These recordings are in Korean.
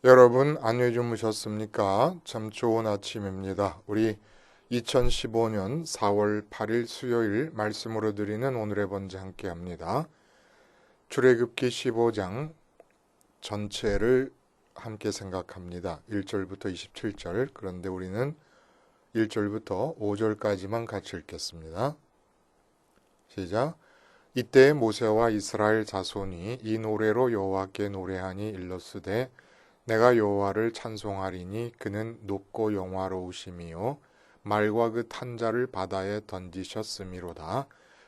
여러분 안녕히 주무셨습니까? 참 좋은 아침입니다. 우리 2015년 4월 8일 수요일 말씀으로 드리는 오늘의 번제 함께 합니다. 출애굽기 15장 전체를 함께 생각합니다. 1절부터 27절. 그런데 우리는 1절부터 5절까지만 같이 읽겠습니다. 시작. 이때 모세와 이스라엘 자손이 이 노래로 여호와께 노래하니 일렀으되 내가 여호와를 찬송하리니 그는 높고 영화로우심이요 말과 그 탄자를 바다에 던지셨음이로다.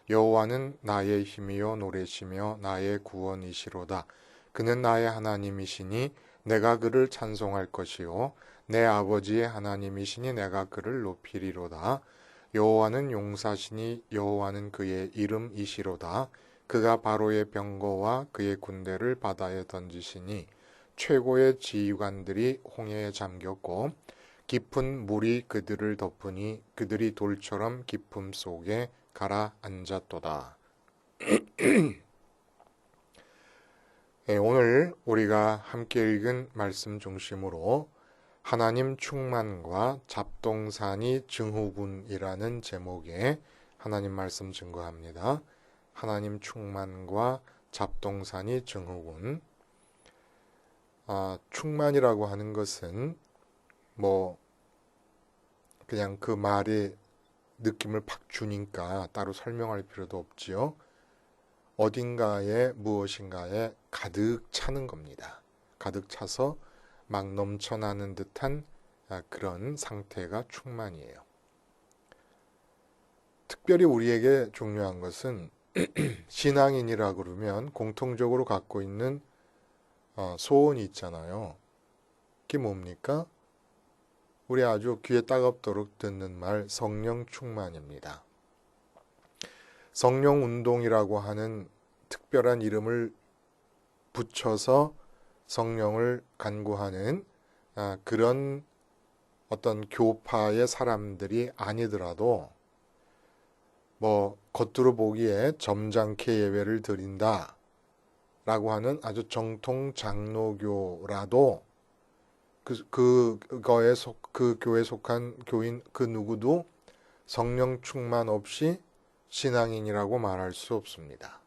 여호와는 나의 힘이요 노래시며 나의 구원이시로다. 그는 나의 하나님이시니 내가 그를 찬송할 것이요 내 아버지의 하나님이시니 내가 그를 높이리로다. 여호와는 용사시니 여호와는 그의 이름이시로다. 그가 바로의 병거와 그의 군대를 바다에 던지시니 최고의 지휘관들이 홍해에 잠겼고 깊은 물이 그들을 덮으니 그들이 돌처럼 깊음 속에 가라앉았도다. 네, 오늘 우리가 함께 읽은 말씀 중심으로 하나님 충만과 잡동사니 증후군이라는 제목의 하나님 말씀 증거합니다. 하나님 충만과 잡동사니 증후군. 충만이라고 하는 것은 그냥 그 말의 느낌을 팍 주니까 따로 설명할 필요도 없지요. 어딘가에 무엇인가에 가득 차는 겁니다. 가득 차서 막 넘쳐나는 듯한 그런 상태가 충만이에요. 특별히 우리에게 중요한 것은 신앙인이라 그러면 공통적으로 갖고 있는 소원이 있잖아요. 그게 뭡니까? 우리 아주 귀에 따갑도록 듣는 말 성령 충만입니다. 성령 운동이라고 하는 특별한 이름을 붙여서 성령을 간구하는 그런 어떤 교파의 사람들이 아니더라도 겉으로 보기에 점잖게 예배를 드린다 라고 하는 아주 정통 장로교라도 그 교회에 속한 교인 그 누구도 성령 충만 없이 신앙인이라고 말할 수 없습니다.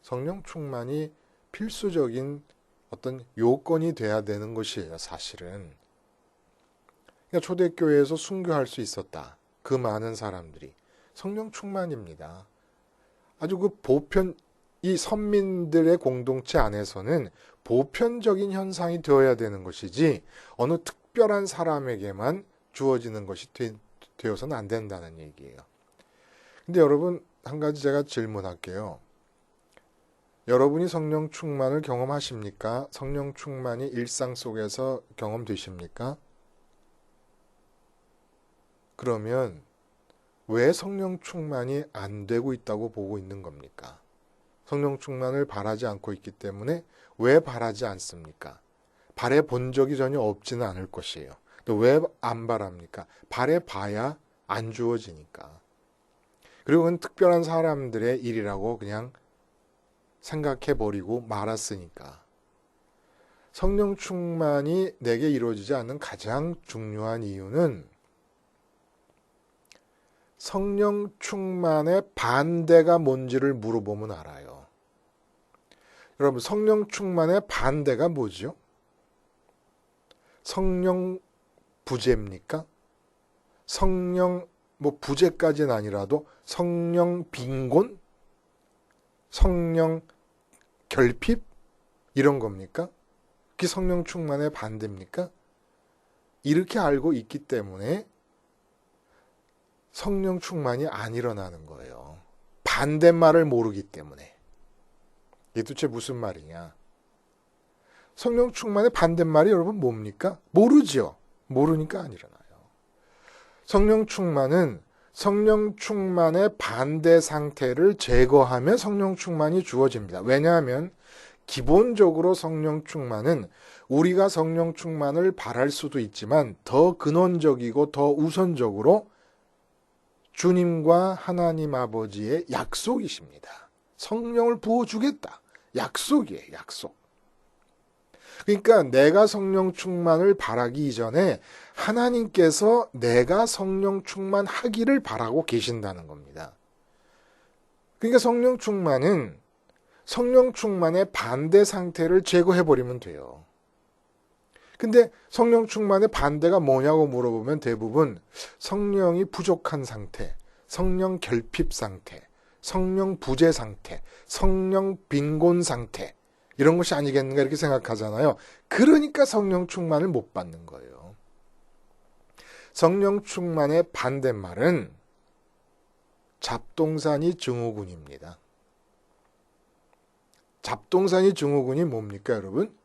성령 충만이 필수적인 어떤 요건이 돼야 되는 것이에요, 사실은. 그러니까 초대교회에서 순교할 수 있었다. 그 많은 사람들이 성령 충만입니다. 아주 이 선민들의 공동체 안에서는 보편적인 현상이 되어야 되는 것이지 어느 특별한 사람에게만 주어지는 것이 되어서는 안 된다는 얘기예요. 근데 여러분, 한 가지 제가 질문할게요. 여러분이 성령 충만을 경험하십니까? 성령 충만이 일상 속에서 경험되십니까? 그러면 왜 성령 충만이 안 되고 있다고 보고 있는 겁니까? 성령 충만을 바라지 않고 있기 때문에 왜 바라지 않습니까? 바래 본 적이 전혀 없지는 않을 것이에요. 또 왜 안 바랍니까? 바래 봐야 안 주어지니까. 그리고 그건 특별한 사람들의 일이라고 그냥 생각해버리고 말았으니까. 성령 충만이 내게 이루어지지 않는 가장 중요한 이유는 성령 충만의 반대가 뭔지를 물어보면 알아요. 여러분, 성령 충만의 반대가 뭐죠? 성령 부재입니까? 성령 부재까지는 아니라도 성령 빈곤? 성령 결핍? 이런 겁니까? 그게 성령 충만의 반대입니까? 이렇게 알고 있기 때문에 성령 충만이 안 일어나는 거예요. 반대말을 모르기 때문에. 이게 도대체 무슨 말이냐? 성령 충만의 반대말이 여러분 뭡니까? 모르죠. 모르니까 안 일어나요. 성령 충만은 성령 충만의 반대 상태를 제거하면 성령 충만이 주어집니다. 왜냐하면 기본적으로 성령 충만은 우리가 성령 충만을 바랄 수도 있지만 더 근원적이고 더 우선적으로 주님과 하나님 아버지의 약속이십니다. 성령을 부어주겠다. 약속이에요, 약속. 그러니까 내가 성령 충만을 바라기 이전에 하나님께서 내가 성령 충만하기를 바라고 계신다는 겁니다. 그러니까 성령 충만은 성령 충만의 반대 상태를 제거해버리면 돼요. 근데 성령 충만의 반대가 뭐냐고 물어보면 대부분 성령이 부족한 상태, 성령 결핍 상태, 성령 부재 상태, 성령 빈곤 상태 이런 것이 아니겠는가 이렇게 생각하잖아요. 그러니까 성령 충만을 못 받는 거예요. 성령 충만의 반대말은 잡동사니 증후군입니다. 잡동사니 증후군이 뭡니까, 여러분?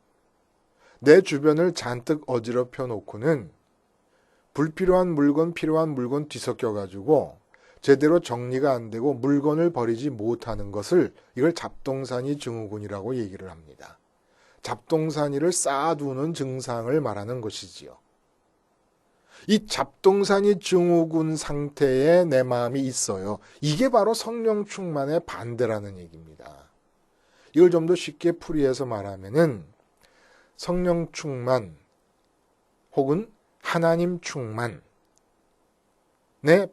내 주변을 잔뜩 어지럽혀 놓고는 불필요한 물건, 필요한 물건 뒤섞여가지고 제대로 정리가 안 되고 물건을 버리지 못하는 것을 이걸 잡동사니 증후군이라고 얘기를 합니다. 잡동사니를 쌓아두는 증상을 말하는 것이지요. 이 잡동사니 증후군 상태에 내 마음이 있어요. 이게 바로 성령 충만의 반대라는 얘기입니다. 이걸 좀 더 쉽게 풀이해서 말하면은 성령 충만 혹은 하나님 충만에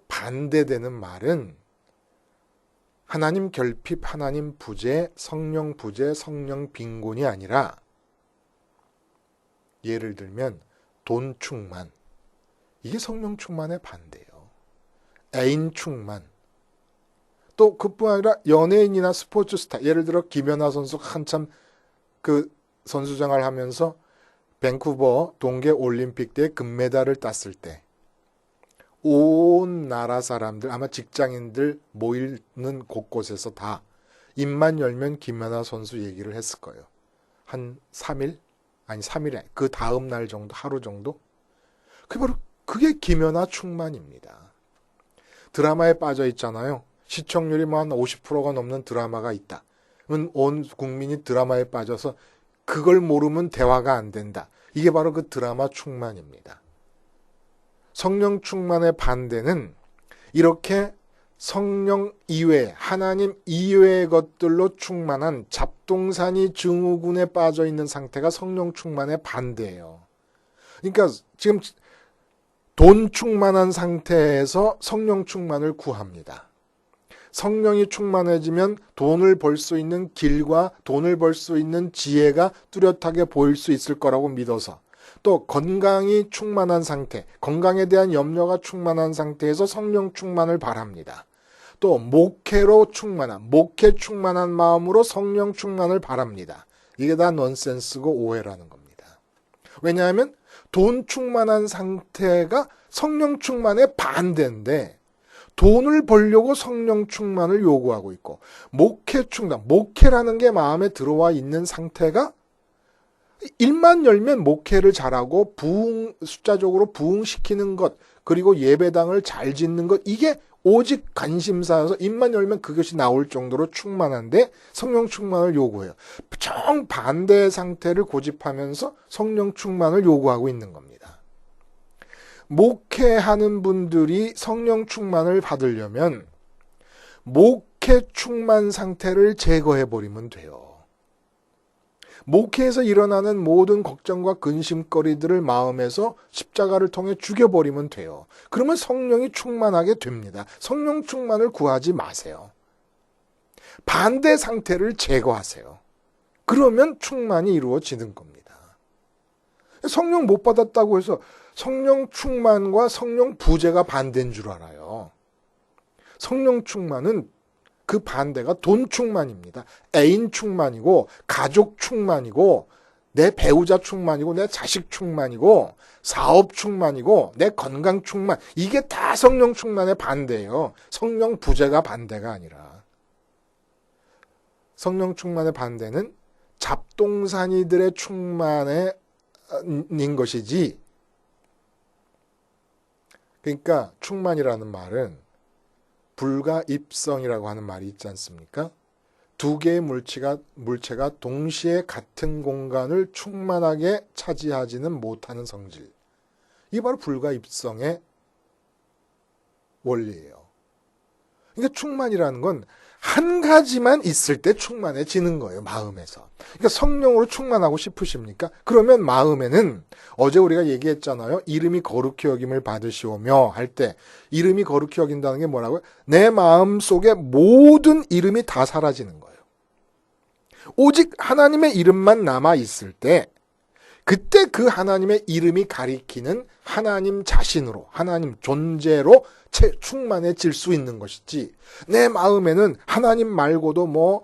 반대되는 말은 하나님 결핍, 하나님 부재, 성령 빈곤이 아니라 예를 들면 돈 충만, 이게 성령 충만의 반대예요. 애인 충만, 또 그뿐 아니라 연예인이나 스포츠 스타, 예를 들어 김연아 선수 한참 그 선수생활 하면서 밴쿠버 동계 올림픽 때 금메달을 땄을 때 온 나라 사람들, 아마 직장인들 모이는 곳곳에서 다 입만 열면 김연아 선수 얘기를 했을 거예요. 한 3일? 아니 3일에 그 다음 날 정도, 하루 정도? 그게 김연아 충만입니다. 드라마에 빠져 있잖아요. 시청률이 뭐 한 50%가 넘는 드라마가 있다. 그러면 온 국민이 드라마에 빠져서 그걸 모르면 대화가 안 된다. 이게 바로 그 드라마 충만입니다. 성령 충만의 반대는 이렇게 성령 이외, 하나님 이외의 것들로 충만한 잡동사니 증후군에 빠져 있는 상태가 성령 충만의 반대예요. 그러니까 지금 돈 충만한 상태에서 성령 충만을 구합니다. 성령이 충만해지면 돈을 벌 수 있는 길과 돈을 벌 수 있는 지혜가 뚜렷하게 보일 수 있을 거라고 믿어서, 또 건강이 충만한 상태, 건강에 대한 염려가 충만한 상태에서 성령 충만을 바랍니다. 또 목회 충만한 마음으로 성령 충만을 바랍니다. 이게 다 넌센스고 오해라는 겁니다. 왜냐하면 돈 충만한 상태가 성령 충만의 반대인데 돈을 벌려고 성령 충만을 요구하고 있고, 목회라는 게 마음에 들어와 있는 상태가 일만 열면 목회를 잘하고 숫자적으로 부흥시키는 것, 그리고 예배당을 잘 짓는 것, 이게 오직 관심사여서 입만 열면 그것이 나올 정도로 충만한데 성령 충만을 요구해요. 정반대의 상태를 고집하면서 성령 충만을 요구하고 있는 겁니다. 목회하는 분들이 성령 충만을 받으려면 목회 충만 상태를 제거해버리면 돼요. 목회에서 일어나는 모든 걱정과 근심거리들을 마음에서 십자가를 통해 죽여버리면 돼요. 그러면 성령이 충만하게 됩니다. 성령 충만을 구하지 마세요. 반대 상태를 제거하세요. 그러면 충만이 이루어지는 겁니다. 성령 못 받았다고 해서 성령 충만과 성령 부재가 반대인 줄 알아요. 성령 충만은 그 반대가 돈 충만입니다. 애인 충만이고, 가족 충만이고, 내 배우자 충만이고, 내 자식 충만이고, 사업 충만이고, 내 건강 충만. 이게 다 성령 충만의 반대예요. 성령 부재가 반대가 아니라. 성령 충만의 반대는 잡동사니들의 충만인 것이지. 그러니까 충만이라는 말은 불가입성이라고 하는 말이 있지 않습니까? 두 개의 물체가 동시에 같은 공간을 충만하게 차지하지는 못하는 성질. 이게 바로 불가입성의 원리예요. 그러니까 충만이라는 건 한 가지만 있을 때 충만해지는 거예요. 마음에서. 그러니까 성령으로 충만하고 싶으십니까? 그러면 마음에는 어제 우리가 얘기했잖아요. 이름이 거룩히 여김을 받으시오며 할 때 이름이 거룩히 여긴다는 게 뭐라고요? 내 마음 속에 모든 이름이 다 사라지는 거예요. 오직 하나님의 이름만 남아 있을 때 그때 그 하나님의 이름이 가리키는 하나님 자신으로, 하나님 존재로 충만해질 수 있는 것이지, 내 마음에는 하나님 말고도 뭐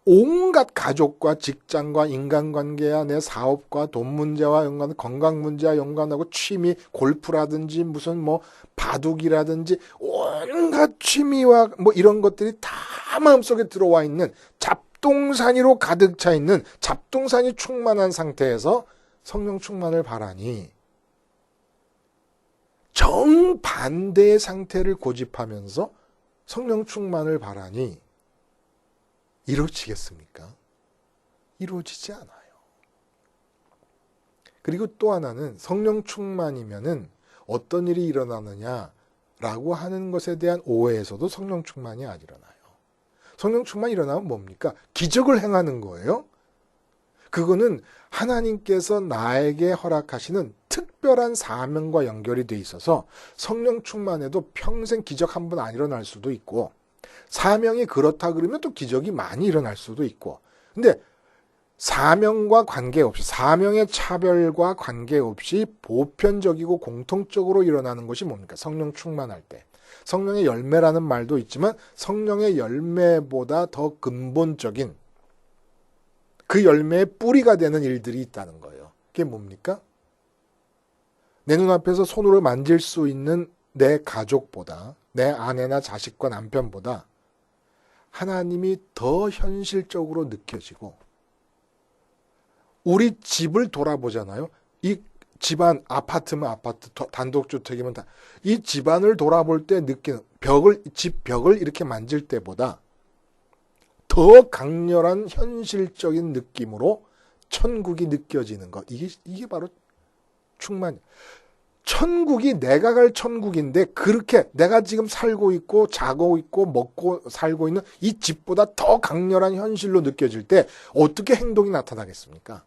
온갖 가족과 직장과 인간관계야 내 사업과 돈 문제와 연관, 건강 문제와 연관하고 취미, 골프라든지 무슨 뭐 바둑이라든지 온갖 취미와 뭐 이런 것들이 다 마음속에 들어와 있는 잡동사니로 가득 차 있는 잡동사니 충만한 상태에서 성령 충만을 바라니 정반대의 상태를 고집하면서 성령 충만을 바라니 이루어지겠습니까? 이루어지지 않아요. 그리고 또 하나는 성령 충만이면은 어떤 일이 일어나느냐라고 하는 것에 대한 오해에서도 성령 충만이 안 일어나요. 성령 충만이 일어나면 뭡니까? 기적을 행하는 거예요. 그거는 하나님께서 나에게 허락하시는 특별한 사명과 연결이 돼 있어서 성령 충만해도 평생 기적 한 번 안 일어날 수도 있고, 사명이 그렇다 그러면 또 기적이 많이 일어날 수도 있고. 근데 사명과 관계없이, 사명의 차별과 관계없이 보편적이고 공통적으로 일어나는 것이 뭡니까? 성령 충만할 때. 성령의 열매라는 말도 있지만 성령의 열매보다 더 근본적인 그 열매의 뿌리가 되는 일들이 있다는 거예요. 그게 뭡니까? 내 눈앞에서 손으로 만질 수 있는 내 가족보다, 내 아내나 자식과 남편보다 하나님이 더 현실적으로 느껴지고, 우리 집을 돌아보잖아요. 이 집안, 아파트면 아파트, 단독주택이면 다, 이 집안을 돌아볼 때 느끼는 집 벽을 이렇게 만질 때보다 더 강렬한 현실적인 느낌으로 천국이 느껴지는 것. 이게 바로 충만. 천국이 내가 갈 천국인데 그렇게 내가 지금 살고 있고 자고 있고 먹고 살고 있는 이 집보다 더 강렬한 현실로 느껴질 때 어떻게 행동이 나타나겠습니까?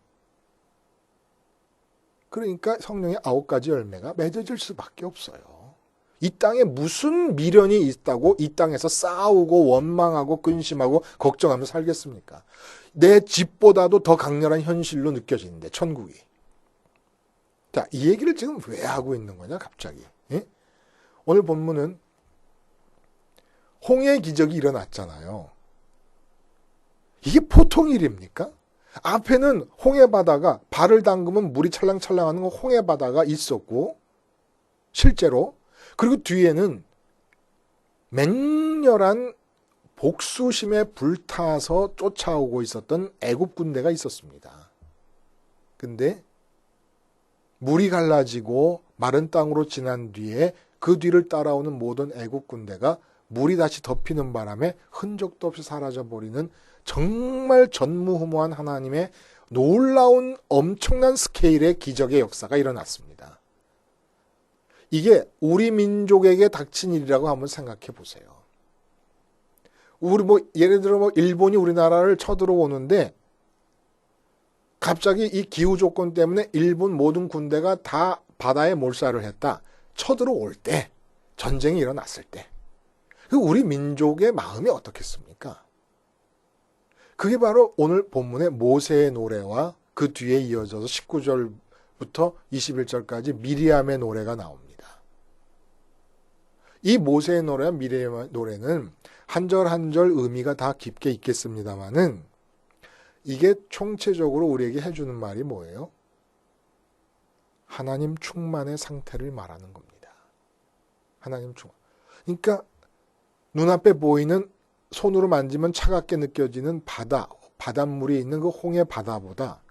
그러니까 성령의 9가지 열매가 맺어질 수밖에 없어요. 이 땅에 무슨 미련이 있다고 이 땅에서 싸우고 원망하고 근심하고 걱정하며 살겠습니까? 내 집보다도 더 강렬한 현실로 느껴지는데, 천국이. 자, 이 얘기를 지금 왜 하고 있는 거냐, 갑자기. 예? 오늘 본문은 홍해 기적이 일어났잖아요. 이게 보통 일입니까? 앞에는 홍해 바다가, 발을 담그면 물이 찰랑찰랑하는 홍해 바다가 있었고, 실제로. 그리고 뒤에는 맹렬한 복수심에 불타서 쫓아오고 있었던 애굽 군대가 있었습니다. 근데 물이 갈라지고 마른 땅으로 지난 뒤에 그 뒤를 따라오는 모든 애국 군대가 물이 다시 덮이는 바람에 흔적도 없이 사라져버리는 정말 전무후무한 하나님의 놀라운 엄청난 스케일의 기적의 역사가 일어났습니다. 이게 우리 민족에게 닥친 일이라고 한번 생각해 보세요. 우리 예를 들어 일본이 우리나라를 쳐들어오는데 갑자기 이 기후 조건 때문에 일본 모든 군대가 다 바다에 몰살을 했다. 쳐들어올 때, 전쟁이 일어났을 때, 우리 민족의 마음이 어떻겠습니까? 그게 바로 오늘 본문의 모세의 노래와 그 뒤에 이어져서 19절부터 21절까지 미리암의 노래가 나옵니다. 이 모세의 노래와 미리암의 노래는 한 절 한 절 의미가 다 깊게 있겠습니다만은 이게 총체적으로 우리에게 해주는 말이 뭐예요? 하나님 충만의 상태를 말하는 겁니다. 하나님 충만. 그러니까 눈앞에 보이는, 손으로 만지면 차갑게 느껴지는 바닷물이 있는 그 홍해 바다보다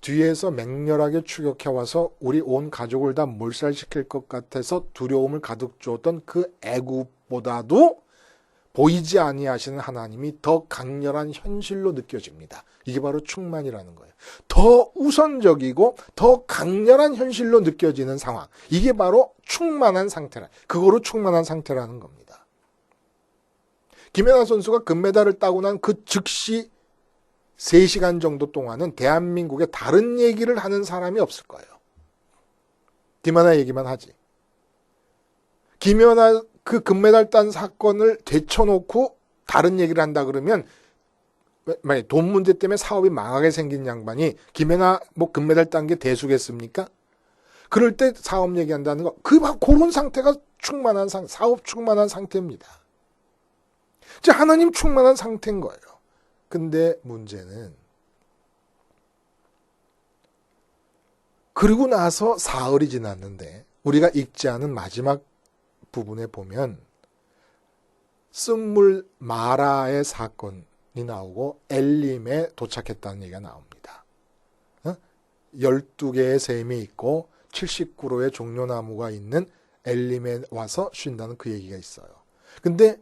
뒤에서 맹렬하게 추격해와서 우리 온 가족을 다 몰살시킬 것 같아서 두려움을 가득 주었던 그 애굽보다도 보이지 아니하시는 하나님이 더 강렬한 현실로 느껴집니다. 이게 바로 충만이라는 거예요. 더 우선적이고 더 강렬한 현실로 느껴지는 상황. 이게 바로 충만한 상태라. 그거로 충만한 상태라는 겁니다. 김연아 선수가 금메달을 따고 난 그 즉시 3시간 정도 동안은 대한민국에 다른 얘기를 하는 사람이 없을 거예요. 김연아 얘기만 하지. 김연아 그 금메달 딴 사건을 제쳐놓고 다른 얘기를 한다 그러면 만약 돈 문제 때문에 사업이 망하게 생긴 양반이 김연아 뭐 금메달 딴 게 대수겠습니까? 그럴 때 사업 얘기한다는 거, 그런 상태가 충만한 사업 충만한 상태입니다. 이제 하나님 충만한 상태인 거예요. 근데 문제는 그리고 나서 사흘이 지났는데 우리가 읽지 않은 마지막 부분에 보면 쓴물 마라의 사건이 나오고 엘림에 도착했다는 얘기가 나옵니다. 12개의 샘이 있고 70그루의 종려나무가 있는 엘림에 와서 쉰다는 그 얘기가 있어요. 근데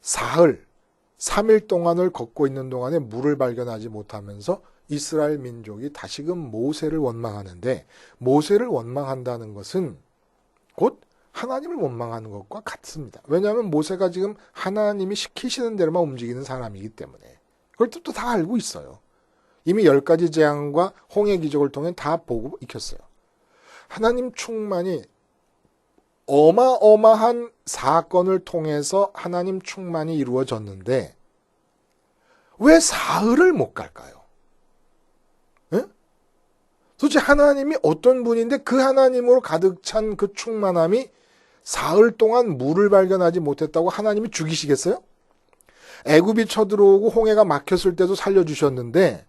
사흘, 3일 동안을 걷고 있는 동안에 물을 발견하지 못하면서 이스라엘 민족이 다시금 모세를 원망하는데, 모세를 원망한다는 것은 곧 하나님을 원망하는 것과 같습니다. 왜냐하면 모세가 지금 하나님이 시키시는 대로만 움직이는 사람이기 때문에. 그걸 또 다 알고 있어요. 이미 10가지 재앙과 홍해 기적을 통해 다 보고 익혔어요. 하나님 충만이 어마어마한 사건을 통해서 하나님 충만이 이루어졌는데 왜 사흘을 못 갈까요? 예? 도대체 하나님이 어떤 분인데 그 하나님으로 가득 찬 그 충만함이 사흘 동안 물을 발견하지 못했다고 하나님이 죽이시겠어요? 애굽이 쳐들어오고 홍해가 막혔을 때도 살려주셨는데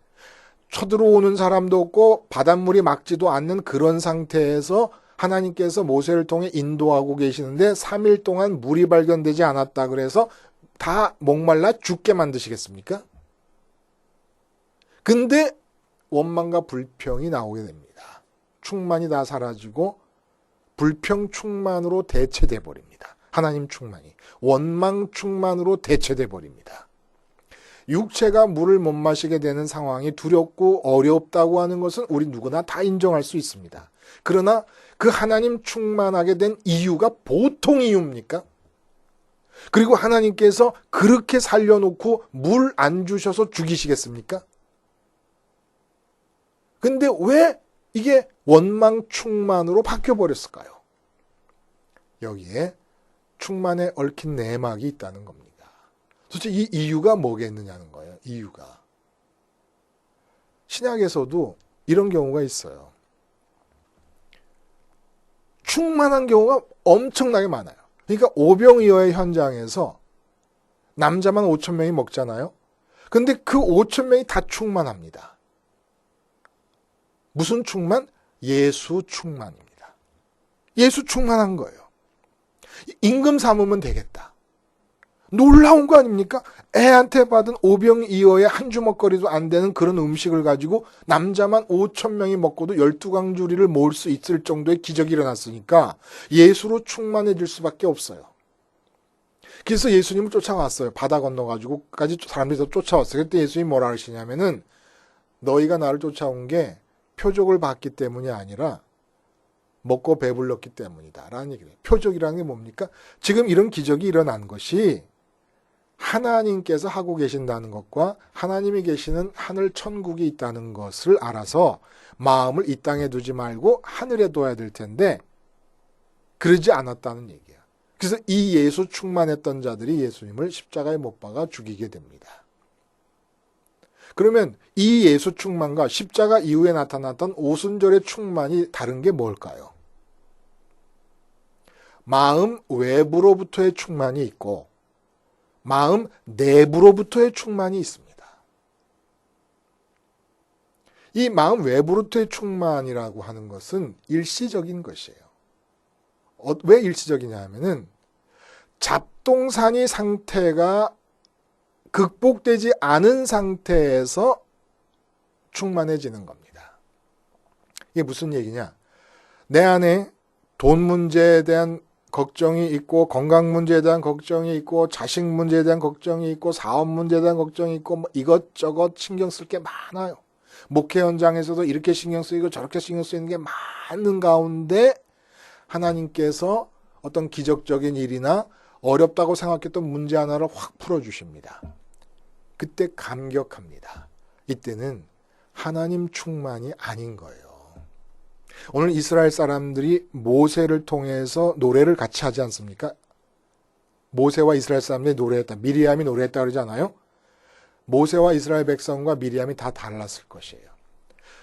쳐들어오는 사람도 없고 바닷물이 막지도 않는 그런 상태에서 하나님께서 모세를 통해 인도하고 계시는데 3일 동안 물이 발견되지 않았다 그래서 다 목말라 죽게 만드시겠습니까? 근데 원망과 불평이 나오게 됩니다. 충만이 다 사라지고 불평 충만으로 대체돼 버립니다. 하나님 충만이 원망 충만으로 대체돼 버립니다. 육체가 물을 못 마시게 되는 상황이 두렵고 어렵다고 하는 것은 우리 누구나 다 인정할 수 있습니다. 그러나 그 하나님 충만하게 된 이유가 보통 이유입니까? 그리고 하나님께서 그렇게 살려놓고 물 안 주셔서 죽이시겠습니까? 근데 왜 이게 원망 충만으로 바뀌어버렸을까요? 여기에 충만에 얽힌 내막이 있다는 겁니다. 도대체 이 이유가 뭐겠느냐는 거예요. 이유가. 신약에서도 이런 경우가 있어요. 충만한 경우가 엄청나게 많아요. 그러니까 오병이어의 현장에서 남자만 5,000명이 먹잖아요. 근데 그 5,000명이 다 충만합니다. 무슨 충만? 예수 충만입니다. 예수 충만한 거예요. 임금 삼으면 되겠다. 놀라운 거 아닙니까? 애한테 받은 오병이어의 한 주먹거리도 안 되는 그런 음식을 가지고 남자만 5,000명이 먹고도 12강주리를 모을 수 있을 정도의 기적이 일어났으니까 예수로 충만해질 수밖에 없어요. 그래서 예수님을 쫓아왔어요. 바다 건너가지고까지 사람들이 더 쫓아왔어요. 그때 예수님이 뭐라 하시냐면은 너희가 나를 쫓아온 게 표적을 받기 때문이 아니라 먹고 배불렀기 때문이다 라는 얘기예요. 표적이라는 게 뭡니까? 지금 이런 기적이 일어난 것이 하나님께서 하고 계신다는 것과 하나님이 계시는 하늘 천국이 있다는 것을 알아서 마음을 이 땅에 두지 말고 하늘에 둬야 될 텐데 그러지 않았다는 얘기야. 그래서 이 예수 충만했던 자들이 예수님을 십자가에 못 박아 죽이게 됩니다. 그러면 이 예수 충만과 십자가 이후에 나타났던 오순절의 충만이 다른 게 뭘까요? 마음 외부로부터의 충만이 있고 마음 내부로부터의 충만이 있습니다. 이 마음 외부로부터의 충만이라고 하는 것은 일시적인 것이에요. 왜 일시적이냐 하면은 잡동사니 상태가 극복되지 않은 상태에서 충만해지는 겁니다. 이게 무슨 얘기냐? 내 안에 돈 문제에 대한 걱정이 있고 건강 문제에 대한 걱정이 있고 자식 문제에 대한 걱정이 있고 사업 문제에 대한 걱정이 있고 뭐 이것저것 신경 쓸 게 많아요. 목회 현장에서도 이렇게 신경 쓰이고 저렇게 신경 쓰이는 게 많은 가운데 하나님께서 어떤 기적적인 일이나 어렵다고 생각했던 문제 하나를 확 풀어주십니다. 그때 감격합니다. 이때는 하나님 충만이 아닌 거예요. 오늘 이스라엘 사람들이 모세를 통해서 노래를 같이 하지 않습니까? 모세와 이스라엘 사람들이 노래했다. 미리암이 노래했다 그러잖아요. 모세와 이스라엘 백성과 미리암이 다 달랐을 것이에요.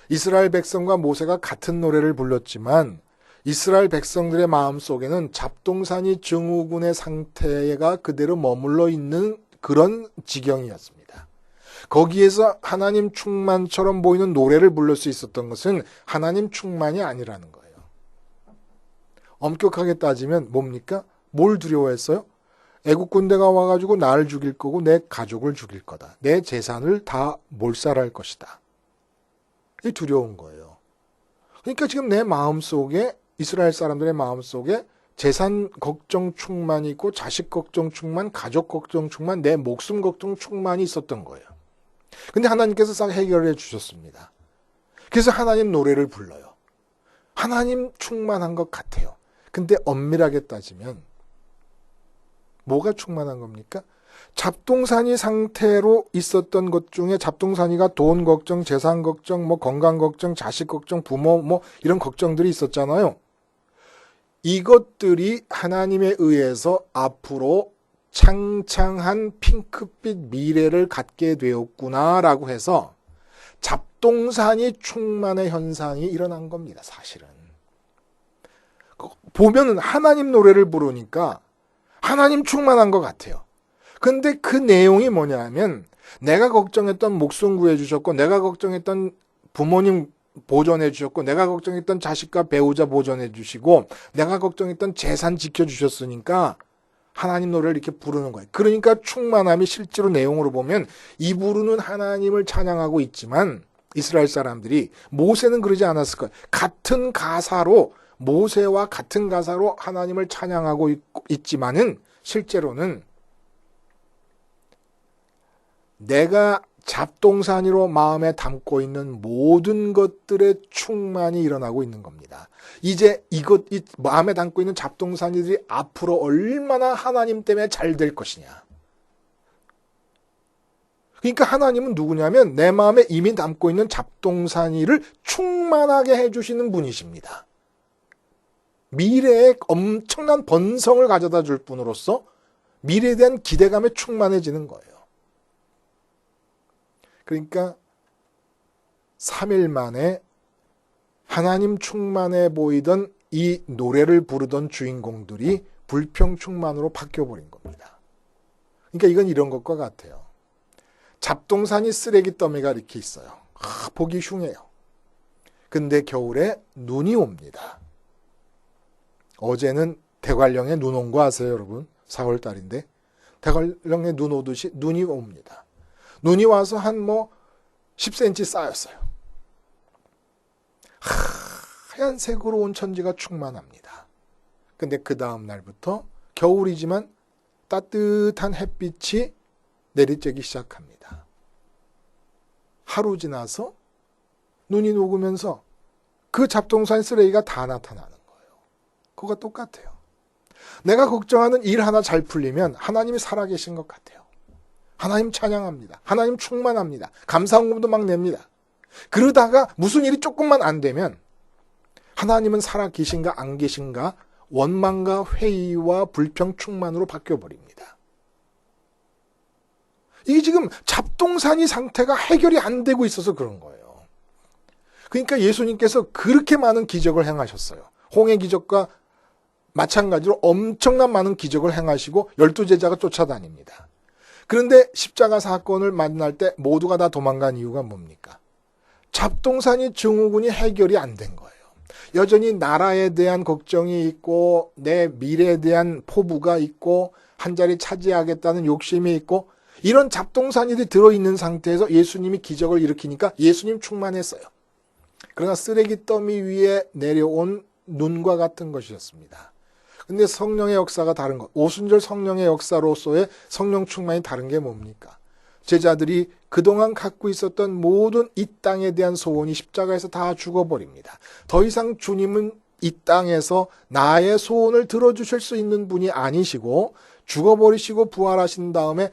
이스라엘 백성과 모세가 같은 노래를 불렀지만 이스라엘 백성들의 마음속에는 잡동사니 증후군의 상태가 그대로 머물러 있는 그런 지경이었습니다. 거기에서 하나님 충만처럼 보이는 노래를 부를 수 있었던 것은 하나님 충만이 아니라는 거예요. 엄격하게 따지면 뭡니까? 뭘 두려워했어요? 애국 군대가 와가지고 나를 죽일 거고 내 가족을 죽일 거다. 내 재산을 다 몰살할 것이다. 이 두려운 거예요. 그러니까 지금 내 마음속에 이스라엘 사람들의 마음속에 재산 걱정 충만이 있고 자식 걱정 충만, 가족 걱정 충만, 내 목숨 걱정 충만이 있었던 거예요. 근데 하나님께서 싹 해결해 주셨습니다. 그래서 하나님 노래를 불러요. 하나님 충만한 것 같아요. 근데 엄밀하게 따지면 뭐가 충만한 겁니까? 잡동사니 상태로 있었던 것 중에 잡동사니가 돈 걱정, 재산 걱정, 뭐 건강 걱정, 자식 걱정, 부모 뭐 이런 걱정들이 있었잖아요. 이것들이 하나님에 의해서 앞으로 창창한 핑크빛 미래를 갖게 되었구나라고 해서 잡동사니 충만의 현상이 일어난 겁니다. 사실은. 보면은 하나님 노래를 부르니까 하나님 충만한 것 같아요. 근데 그 내용이 뭐냐면 내가 걱정했던 목숨 구해주셨고 내가 걱정했던 부모님 보존해 주셨고 내가 걱정했던 자식과 배우자 보존해 주시고 내가 걱정했던 재산 지켜주셨으니까 하나님 노래를 이렇게 부르는 거예요. 그러니까 충만함이 실제로 내용으로 보면 이 부르는 하나님을 찬양하고 있지만 이스라엘 사람들이 모세는 그러지 않았을 거예요. 같은 가사로 모세와 같은 가사로 하나님을 찬양하고 있지만은 실제로는 내가 잡동사니로 마음에 담고 있는 모든 것들의 충만이 일어나고 있는 겁니다. 이제 이 마음에 담고 있는 잡동사니들이 앞으로 얼마나 하나님 때문에 잘 될 것이냐. 그러니까 하나님은 누구냐면 내 마음에 이미 담고 있는 잡동사니를 충만하게 해주시는 분이십니다. 미래에 엄청난 번성을 가져다 줄 분으로서 미래에 대한 기대감에 충만해지는 거예요. 그러니까 3일 만에 하나님 충만해 보이던 이 노래를 부르던 주인공들이 불평 충만으로 바뀌어버린 겁니다. 그러니까 이건 이런 것과 같아요. 잡동사니 쓰레기 더미가 이렇게 있어요. 보기 흉해요. 근데 겨울에 눈이 옵니다. 어제는 대관령에 눈 온 거 아세요, 여러분? 4월달인데 대관령에 눈 오듯이 눈이 옵니다. 눈이 와서 한 10cm 쌓였어요. 하얀색으로 온 천지가 충만합니다. 근데 그 다음 날부터 겨울이지만 따뜻한 햇빛이 내리쬐기 시작합니다. 하루 지나서 눈이 녹으면서 그 잡동사니 쓰레기가 다 나타나는 거예요. 그거가 똑같아요. 내가 걱정하는 일 하나 잘 풀리면 하나님이 살아계신 것 같아요. 하나님 찬양합니다. 하나님 충만합니다. 감사헌금도 막 냅니다. 그러다가 무슨 일이 조금만 안 되면 하나님은 살아계신가 안 계신가 원망과 회의와 불평 충만으로 바뀌어버립니다. 이게 지금 잡동사니 상태가 해결이 안 되고 있어서 그런 거예요. 그러니까 예수님께서 그렇게 많은 기적을 행하셨어요. 홍해 기적과 마찬가지로 엄청난 많은 기적을 행하시고 12제자가 쫓아다닙니다. 그런데 십자가 사건을 만날 때 모두가 다 도망간 이유가 뭡니까? 잡동사니 증후군이 해결이 안 된 거예요. 여전히 나라에 대한 걱정이 있고 내 미래에 대한 포부가 있고 한 자리 차지하겠다는 욕심이 있고 이런 잡동사니들이 들어있는 상태에서 예수님이 기적을 일으키니까 예수님 충만했어요. 그러나 쓰레기 더미 위에 내려온 눈과 같은 것이었습니다. 근데 성령의 역사가 다른 것, 오순절 성령의 역사로서의 성령 충만이 다른 게 뭡니까? 제자들이 그동안 갖고 있었던 모든 이 땅에 대한 소원이 십자가에서 다 죽어버립니다. 더 이상 주님은 이 땅에서 나의 소원을 들어주실 수 있는 분이 아니시고 죽어버리시고 부활하신 다음에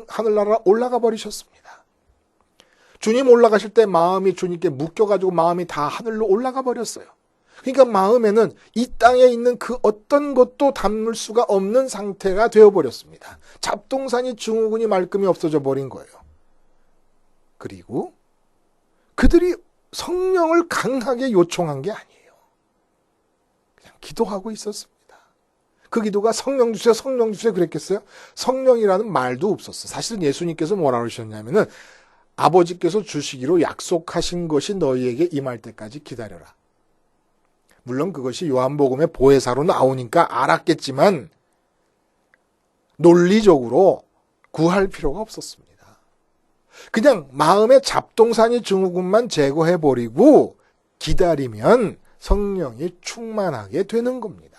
하늘나라 올라가 버리셨습니다. 주님 올라가실 때 마음이 주님께 묶여가지고 마음이 다 하늘로 올라가 버렸어요. 그러니까 마음에는 이 땅에 있는 그 어떤 것도 담을 수가 없는 상태가 되어버렸습니다. 잡동사니 증후군이 말끔히 없어져 버린 거예요. 그리고 그들이 성령을 강하게 요청한 게 아니에요. 그냥 기도하고 있었습니다. 그 기도가 성령 주세요, 성령 주세요 그랬겠어요? 성령이라는 말도 없었어요. 사실은 예수님께서 뭐라 그러셨냐면은 아버지께서 주시기로 약속하신 것이 너희에게 임할 때까지 기다려라. 물론 그것이 요한복음의 보혜사로 나오니까 알았겠지만 논리적으로 구할 필요가 없었습니다. 그냥 마음의 잡동사니 증후군만 제거해버리고 기다리면 성령이 충만하게 되는 겁니다.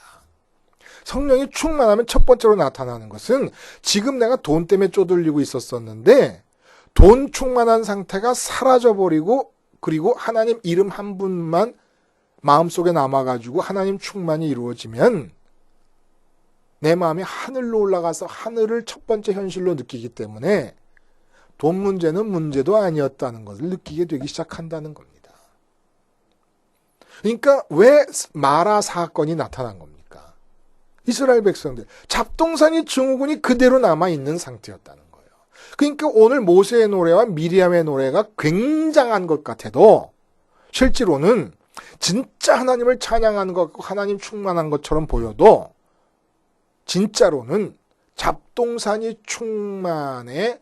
성령이 충만하면 첫 번째로 나타나는 것은 지금 내가 돈 때문에 쪼들리고 있었었는데 돈 충만한 상태가 사라져버리고 그리고 하나님 이름 한 분만 마음속에 남아가지고 하나님 충만이 이루어지면 내 마음이 하늘로 올라가서 하늘을 첫 번째 현실로 느끼기 때문에 돈 문제는 문제도 아니었다는 것을 느끼게 되기 시작한다는 겁니다. 그러니까 왜 마라 사건이 나타난 겁니까? 이스라엘 백성들 잡동사니 증후군이 그대로 남아있는 상태였다는 거예요. 그러니까 오늘 모세의 노래와 미리암의 노래가 굉장한 것 같아도 실제로는 진짜 하나님을 찬양하는 것 같고 하나님 충만한 것처럼 보여도 진짜로는 잡동사니 충만을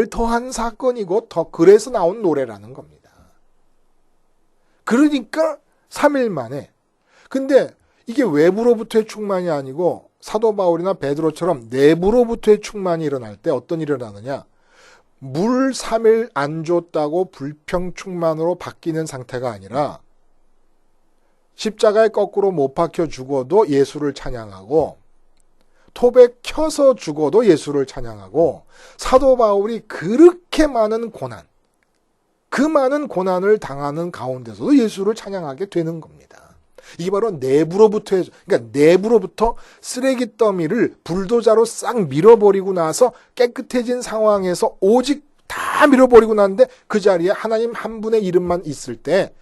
더한 사건이고 더 그래서 나온 노래라는 겁니다. 그러니까 3일 만에 근데 이게 외부로부터의 충만이 아니고 사도 바울이나 베드로처럼 내부로부터의 충만이 일어날 때 어떤 일이 일어나느냐 물 3일 안 줬다고 불평 충만으로 바뀌는 상태가 아니라 십자가에 거꾸로 못 박혀 죽어도 예수를 찬양하고 톱에 켜서 죽어도 예수를 찬양하고 사도 바울이 그렇게 많은 고난 그 많은 고난을 당하는 가운데서도 예수를 찬양하게 되는 겁니다. 이게 바로 내부로부터 쓰레기 더미를 불도자로 싹 밀어버리고 나서 깨끗해진 상황에서 오직 다 밀어버리고 났는데 그 자리에 하나님 한 분의 이름만 있을 때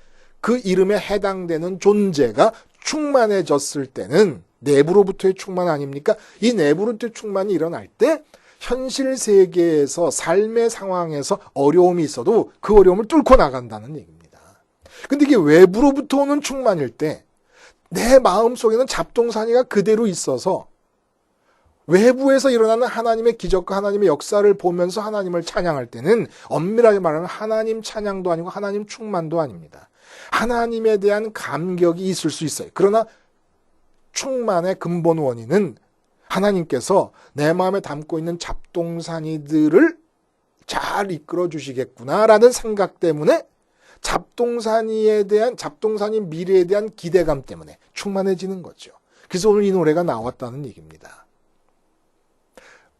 그 이름에 해당되는 존재가 충만해졌을 때는 내부로부터의 충만 아닙니까? 이 내부로부터의 충만이 일어날 때 현실 세계에서 삶의 상황에서 어려움이 있어도 그 어려움을 뚫고 나간다는 얘기입니다. 근데 이게 외부로부터 오는 충만일 때 내 마음속에는 잡동사니가 그대로 있어서 외부에서 일어나는 하나님의 기적과 하나님의 역사를 보면서 하나님을 찬양할 때는 엄밀하게 말하면 하나님 찬양도 아니고 하나님 충만도 아닙니다. 하나님에 대한 감격이 있을 수 있어요. 그러나 충만의 근본 원인은 하나님께서 내 마음에 담고 있는 잡동사니들을 잘 이끌어 주시겠구나라는 생각 때문에 잡동사니 미래에 대한 기대감 때문에 충만해지는 거죠. 그래서 오늘 이 노래가 나왔다는 얘기입니다.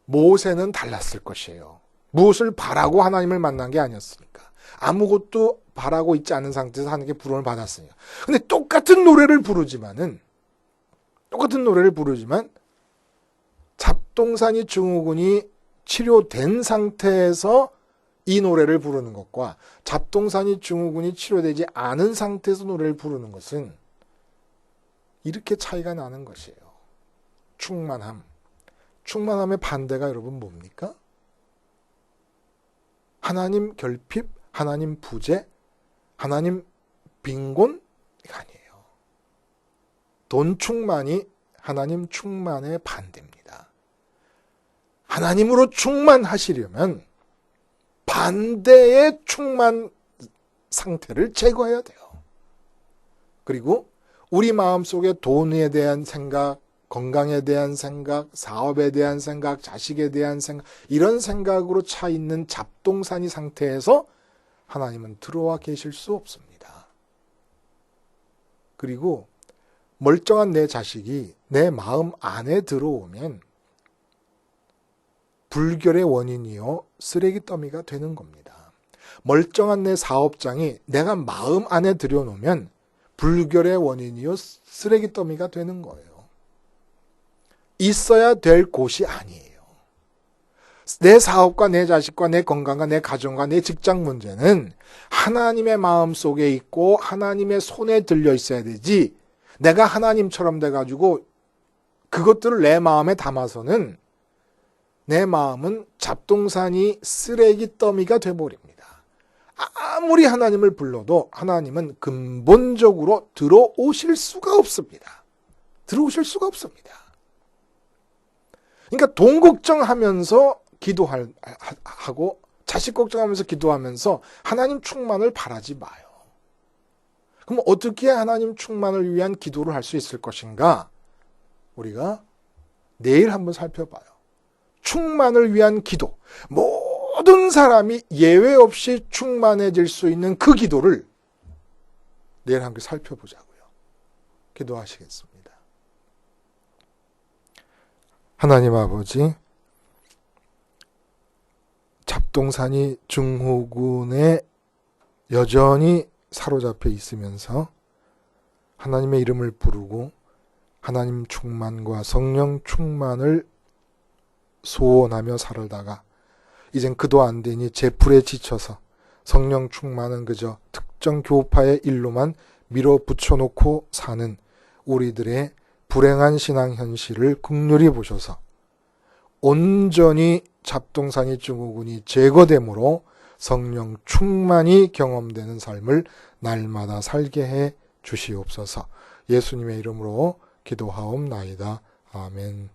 모세는 달랐을 것이에요. 무엇을 바라고 하나님을 만난 게 아니었으니까. 아무것도 바라고 있지 않은 상태에서 하나님께 부름을 받았으니까. 근데 똑같은 노래를 부르지만 잡동사니 증후군이 치료된 상태에서 이 노래를 부르는 것과 잡동사니 증후군이 치료되지 않은 상태에서 노래를 부르는 것은 이렇게 차이가 나는 것이에요. 충만함의 반대가 여러분 뭡니까? 하나님 결핍, 하나님 부재, 하나님 빈곤? 이거 아니에요. 돈 충만이 하나님 충만의 반대입니다. 하나님으로 충만하시려면 반대의 충만 상태를 제거해야 돼요. 그리고 우리 마음속에 돈에 대한 생각, 건강에 대한 생각, 사업에 대한 생각, 자식에 대한 생각, 이런 생각으로 차 있는 잡동사니 상태에서 하나님은 들어와 계실 수 없습니다. 그리고 멀쩡한 내 자식이 내 마음 안에 들어오면 불결의 원인이요 쓰레기 더미가 되는 겁니다. 멀쩡한 내 사업장이 내가 마음 안에 들여놓으면 불결의 원인이요 쓰레기 더미가 되는 거예요. 있어야 될 곳이 아니에요. 내 사업과 내 자식과 내 건강과 내 가정과 내 직장 문제는 하나님의 마음 속에 있고 하나님의 손에 들려 있어야 되지, 내가 하나님처럼 돼가지고 그것들을 내 마음에 담아서는 내 마음은 잡동사니 쓰레기 더미가 돼버립니다. 아무리 하나님을 불러도 하나님은 근본적으로 들어오실 수가 없습니다. 들어오실 수가 없습니다. 그러니까 돈 걱정하면서 기도하고 자식 걱정하면서 기도하면서 하나님 충만을 바라지 마요. 그럼 어떻게 하나님 충만을 위한 기도를 할 수 있을 것인가? 우리가 내일 한번 살펴봐요. 충만을 위한 기도. 모든 사람이 예외 없이 충만해질 수 있는 그 기도를 내일 함께 살펴보자고요. 기도하시겠습니다. 하나님 아버지, 잡동사니 중후군에 여전히 사로잡혀 있으면서 하나님의 이름을 부르고 하나님 충만과 성령 충만을 소원하며 살다가 이젠 그도 안 되니 제풀에 지쳐서 성령 충만은 그저 특정 교파의 일로만 밀어붙여놓고 사는 우리들의 불행한 신앙 현실을 긍휼히 보셔서 온전히 잡동사니 증후군이 제거되므로 성령 충만이 경험되는 삶을 날마다 살게 해 주시옵소서. 예수님의 이름으로 기도하옵나이다. 아멘.